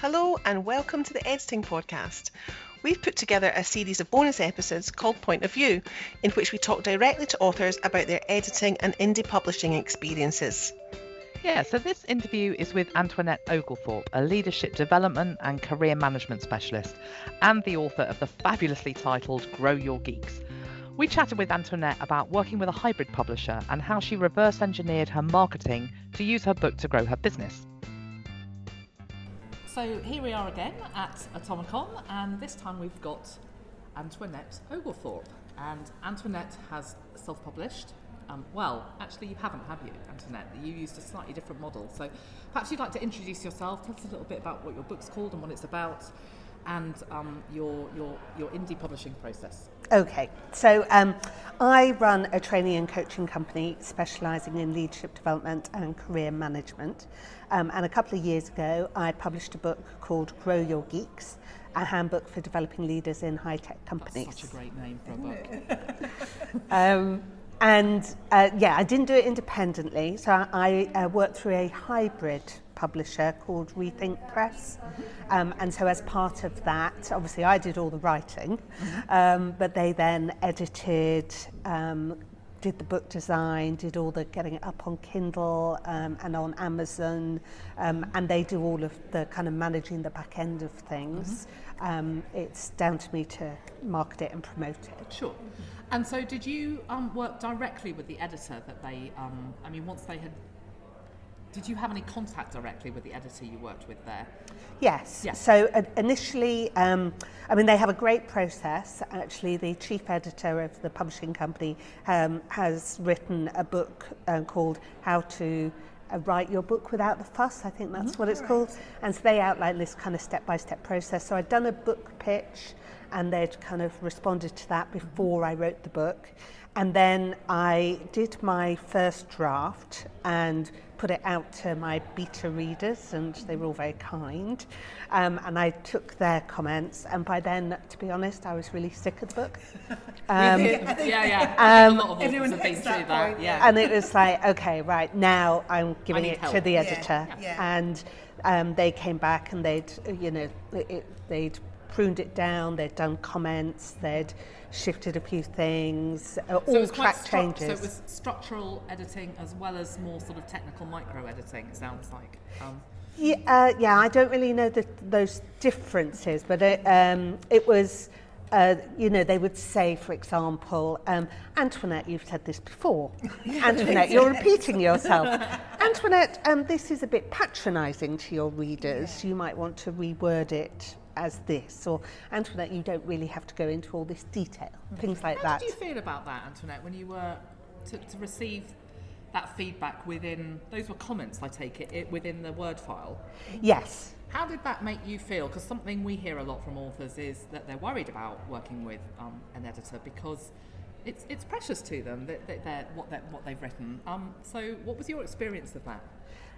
Hello and welcome to the Editing Podcast. We've put together a series of bonus episodes called Point of View, in which we talk directly to authors about their editing and indie publishing experiences. Yeah, so this interview is with Antoinette Oglethorpe, a leadership development and career management specialist, and the author of the fabulously titled Grow Your Geeks. We chatted with Antoinette about working with a hybrid publisher and how she reverse engineered her marketing to use her book to grow her business. So here we are again at Atomicon, and this time we've got Antoinette Oglethorpe. And Antoinette has self-published. Well, actually you haven't, have you, Antoinette? You used a slightly different model. So perhaps you'd like to introduce yourself, tell us a little bit about what your book's called and what it's about, and your indie publishing process. Okay, so I run a training and coaching company specialising in leadership development and career management. And a couple of years ago, I published a book called Grow Your Geeks, a handbook for developing leaders in high-tech companies. That's such a great name for a book. I didn't do it independently, so I worked through a hybrid publisher called Rethink Press, and so as part of that, obviously I did all the writing, but they then edited, did the book design, did all the getting it up on Kindle and on Amazon, and they do all of the kind of managing the back end of things. It's down to me to market it and promote it. Sure. And so did you work directly with the editor that they, once they had, did you have any contact directly with the editor you worked with there? Yes. So initially, they have a great process. Actually, the chief editor of the publishing company has written a book called How to Write Your Book Without the Fuss, I think that's what it's called. And so they outline this kind of step-by-step process. So I'd done a book pitch, and they'd kind of responded to that before I wrote the book. And then I did my first draft and put it out to my beta readers, and they were all very kind. And I took their comments, and by then, to be honest, I was really sick of the book. I think a lot of authors have been through that. Yeah. And it was like, okay, right, now I'm giving it to the editor. And they came back and they'd pruned it down, they'd done comments, they'd shifted a few things, all track changes. So it was structural editing as well as more sort of technical micro editing, it sounds like. I don't really know those differences, but it was, they would say, for example, Antoinette, you've said this before. Antoinette, you're repeating yourself. Antoinette, this is a bit patronising to your readers. You might want to reword it as this, or Antoinette, you don't really have to go into all this detail, things like that. How did you feel about that, Antoinette, when you were to receive that feedback within, those were comments, I take it within the Word file? Yes. How did that make you feel? Because something we hear a lot from authors is that they're worried about working with an editor because it's precious to them that what they've written. So what was your experience of that?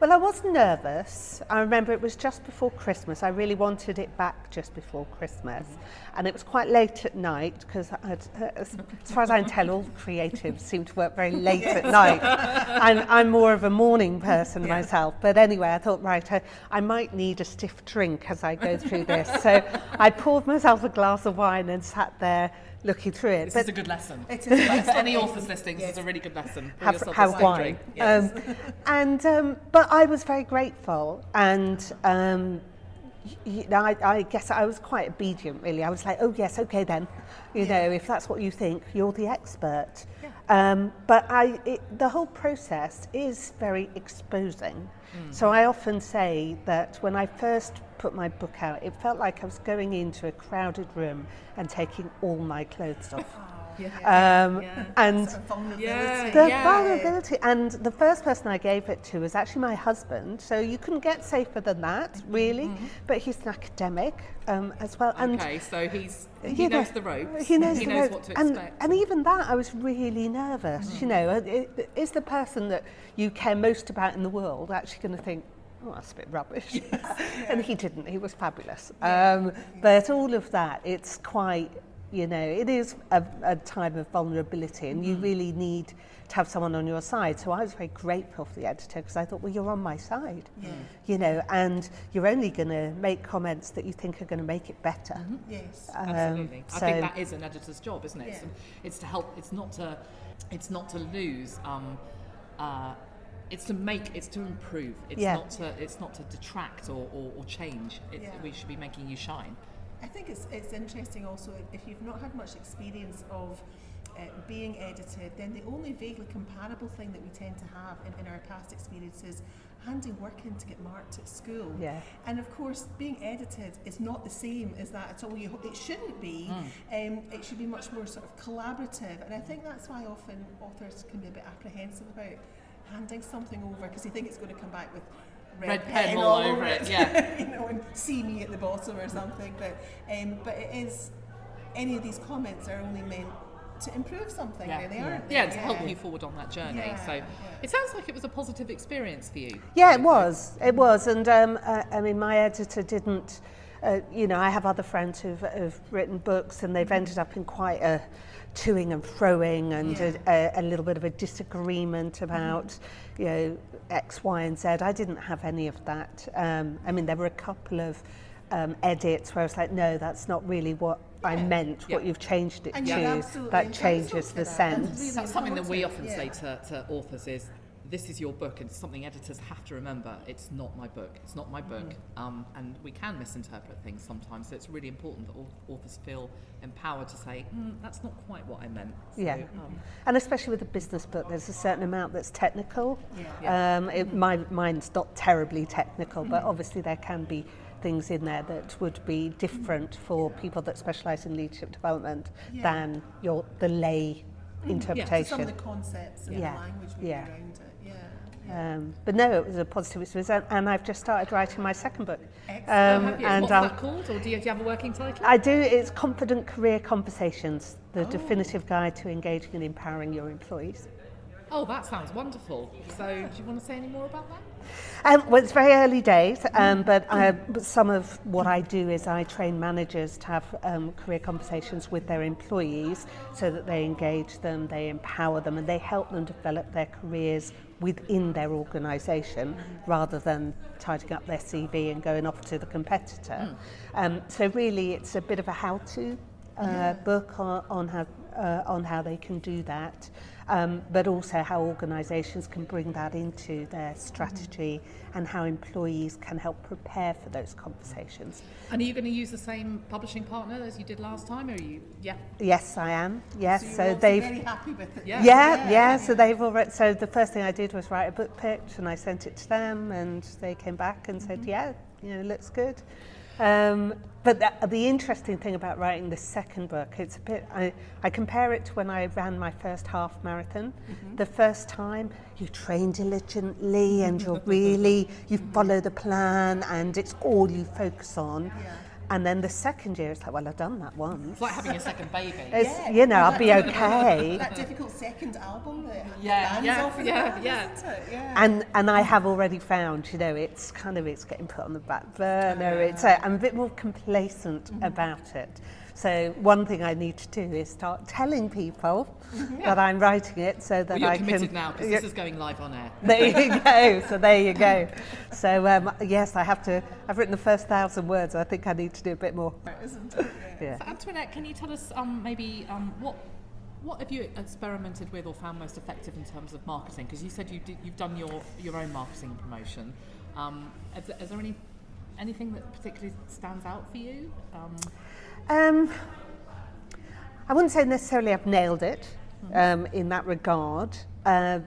Well, I was nervous. I remember it was just before Christmas. I really wanted it back just before Christmas. And it was quite late at night because, as far as I can tell, all creatives seem to work very late at night. I'm more of a morning person myself. But anyway, I thought, right, I might need a stiff drink as I go through this. So I poured myself a glass of wine and sat there looking through it. This is a good lesson. It is a lesson. Any authors listening, this is a really good lesson. Have wine. Yes. But I was very grateful, and I guess I was quite obedient, really. I was like, oh yes, okay then, if that's what you think, you're the expert. But the whole process is very exposing. So I often say that when I first put my book out, it felt like I was going into a crowded room and taking all my clothes off. And sort of vulnerability. Vulnerability. And the first person I gave it to was actually my husband. So you couldn't get safer than that, really. But he's an academic as well. Okay, so he knows the ropes. He knows what to expect. And even that, I was really nervous. Is the person that you care most about in the world actually going to think, oh, that's a bit rubbish? And he didn't. He was fabulous. But all of that, it's quite You know, it is a time of vulnerability, and you really need to have someone on your side. So I was very grateful for the editor, because I thought, well, you're on my side, you know, and you're only going to make comments that you think are going to make it better. Yes, absolutely. I think that is an editor's job, isn't it? Yeah. It's to help. It's not to lose. It's to make. It's to improve. It's not to detract or change. We should be making you shine. I think it's interesting also, if you've not had much experience of being edited, then the only vaguely comparable thing that we tend to have in our past experiences handing work in to get marked at school. Yeah. And of course, being edited is not the same as that at all. It shouldn't be. It should be much more sort of collaborative. And I think that's why often authors can be a bit apprehensive about handing something over, because they think it's going to come back with red pen all over it. Yeah. You know, and see me at the bottom or something. But it is, any of these comments are only meant to improve something, really, aren't they? Yeah, to help you forward on that journey. So it sounds like it was a positive experience for you. Yeah, it was. And I mean, my editor didn't, you know, I have other friends who've written books, and they've ended up in quite a toing and froing and a little bit of a disagreement about, you know, X, Y, and Z. I didn't have any of that. I mean, there were a couple of edits where I was like, no, that's not really what I meant, what you've changed it to. That changes the sense. That's something that we often say to authors is, this is your book, and it's something editors have to remember. It's not my book. It's not my book. And we can misinterpret things sometimes, so it's really important that authors feel empowered to say, that's not quite what I meant. So, and especially with a business book, there's a certain amount that's technical. Mine's not terribly technical, but obviously there can be things in there that would be different for people that specialise in leadership development than the lay interpretation. Some of the concepts and the language would be around it. But no, it was a positive experience, and I've just started writing my second book. And what's that called, or do you have a working title? I do. It's Confident Career Conversations, the definitive guide to engaging and empowering your employees. Oh, that sounds wonderful. So do you want to say any more about that? Well, it's very early days, but some of what I do is I train managers to have career conversations with their employees so that they engage them, they empower them, and they help them develop their careers within their organisation rather than tidying up their CV and going off to the competitor. So really it's a bit of a how-to book on how they can do that. But also how organisations can bring that into their strategy and how employees can help prepare for those conversations. And are you going to use the same publishing partner as you did last time, or are you? Yeah. Yes, I am. Yes, so they've very happy with it. Yeah. So they've already. So the first thing I did was write a book pitch, and I sent it to them, and they came back and said, looks good. But the interesting thing about writing the second book, it's a bit, I compare it to when I ran my first half marathon. The first time you train diligently and you follow the plan and it's all you focus on. And then the second year, it's like, well, I've done that once. It's like having a second baby. You know, I'll be okay. That difficult second album that And I have already found, you know, it's getting put on the back burner. I'm a bit more complacent about it. So one thing I need to do is start telling people that I'm writing it, so that I can. You're committed now because this is going live on air. There you go. So there you go. So yes, I've written the first 1,000 words. I think I need to do a bit more. Isn't it? Yeah. So Antoinette, can you tell us what have you experimented with or found most effective in terms of marketing? Because you said you've done your own marketing and promotion. Is there anything that particularly stands out for you? I wouldn't say necessarily I've nailed it in that regard. I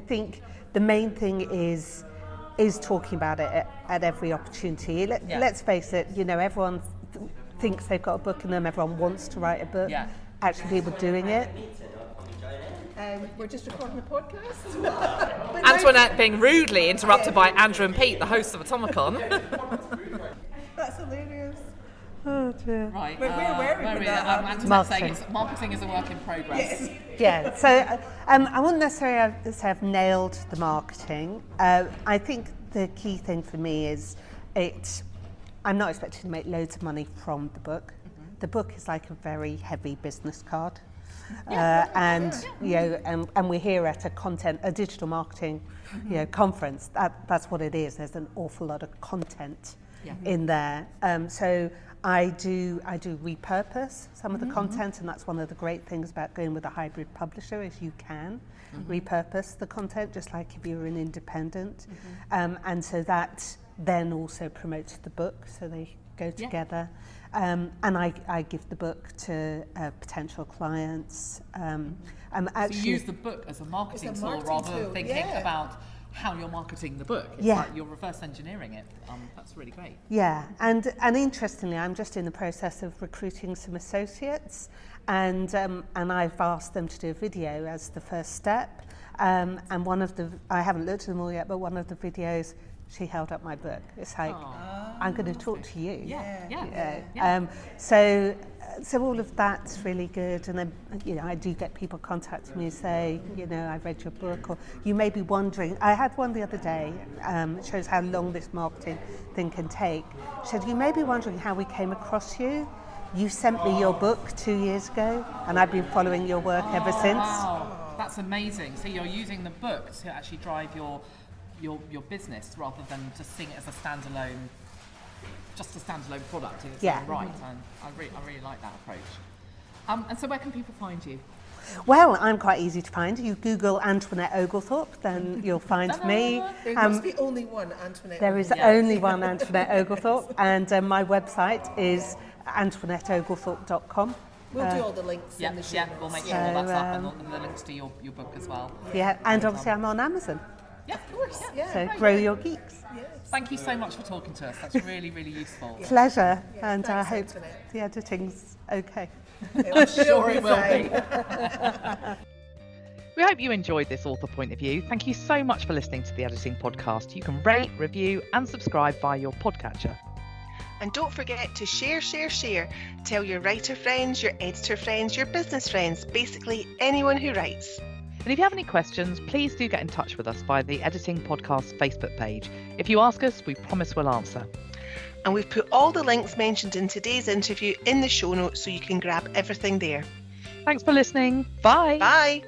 think the main thing is talking about it at every opportunity. Let's face it, you know, everyone thinks they've got a book in them, everyone wants to write a book. Actually, people doing it. We're just recording a podcast. Antoinette being rudely interrupted by Andrew and Pete, the hosts of Atomicon. That's hilarious. Oh dear. Right. Where are we? Antoinette's saying marketing is a work in progress. Yeah. So I wouldn't necessarily say I've nailed the marketing. I think the key thing for me is I'm not expecting to make loads of money from the book. the book is like a very heavy business card. And we're here at a digital marketing conference. That's what it is. There's an awful lot of content in there. So I do repurpose some of the content, and that's one of the great things about going with a hybrid publisher is you can repurpose the content just like if you're an independent. And so that then also promotes the book, so they go together. And I give the book to potential clients. So you use the book as a marketing tool rather than thinking about how you're marketing the book. It's like you're reverse engineering it. That's really great. Yeah, and interestingly, I'm just in the process of recruiting some associates, and I've asked them to do a video as the first step. And I haven't looked at them all yet, but one of the videos, she held up my book. It's like, I'm going to talk to you. So all of that's really good. And then, I do get people contacting me and say, I've read your book, or you may be wondering. I had one the other day, it shows how long this marketing thing can take. She said, you may be wondering how we came across you. You sent me your book 2 years ago, and I've been following your work ever since. Wow, that's amazing. So you're using the book to actually drive your business rather than just seeing it as a standalone product in its own right. And I really like that approach. And so where can people find you? Well, I'm quite easy to find. You Google Antoinette Oglethorpe, then you'll find me. There must be only one Antoinette. There is only one Antoinette Oglethorpe, and my website is AntoinetteOglethorpe.com. We'll do all the links in the show notes. We'll make sure all that's up, and the links to your book as well. Yeah, and obviously I'm on Amazon. Yeah, of course. So Grow Your Geeks. Yes. Thank you so much for talking to us. That's really, really useful. Pleasure, and I Thanks, hope Antoinette. the editing's okay. I'm sure it will be. We hope you enjoyed this author point of view. Thank you so much for listening to the Editing Podcast. You can rate, review and subscribe via your podcatcher. And don't forget to share. Tell your writer friends, your editor friends, your business friends, basically anyone who writes. And if you have any questions, please do get in touch with us via the Editing Podcast Facebook page. If you ask us, we promise we'll answer. And we've put all the links mentioned in today's interview in the show notes so you can grab everything there. Thanks for listening. Bye. Bye.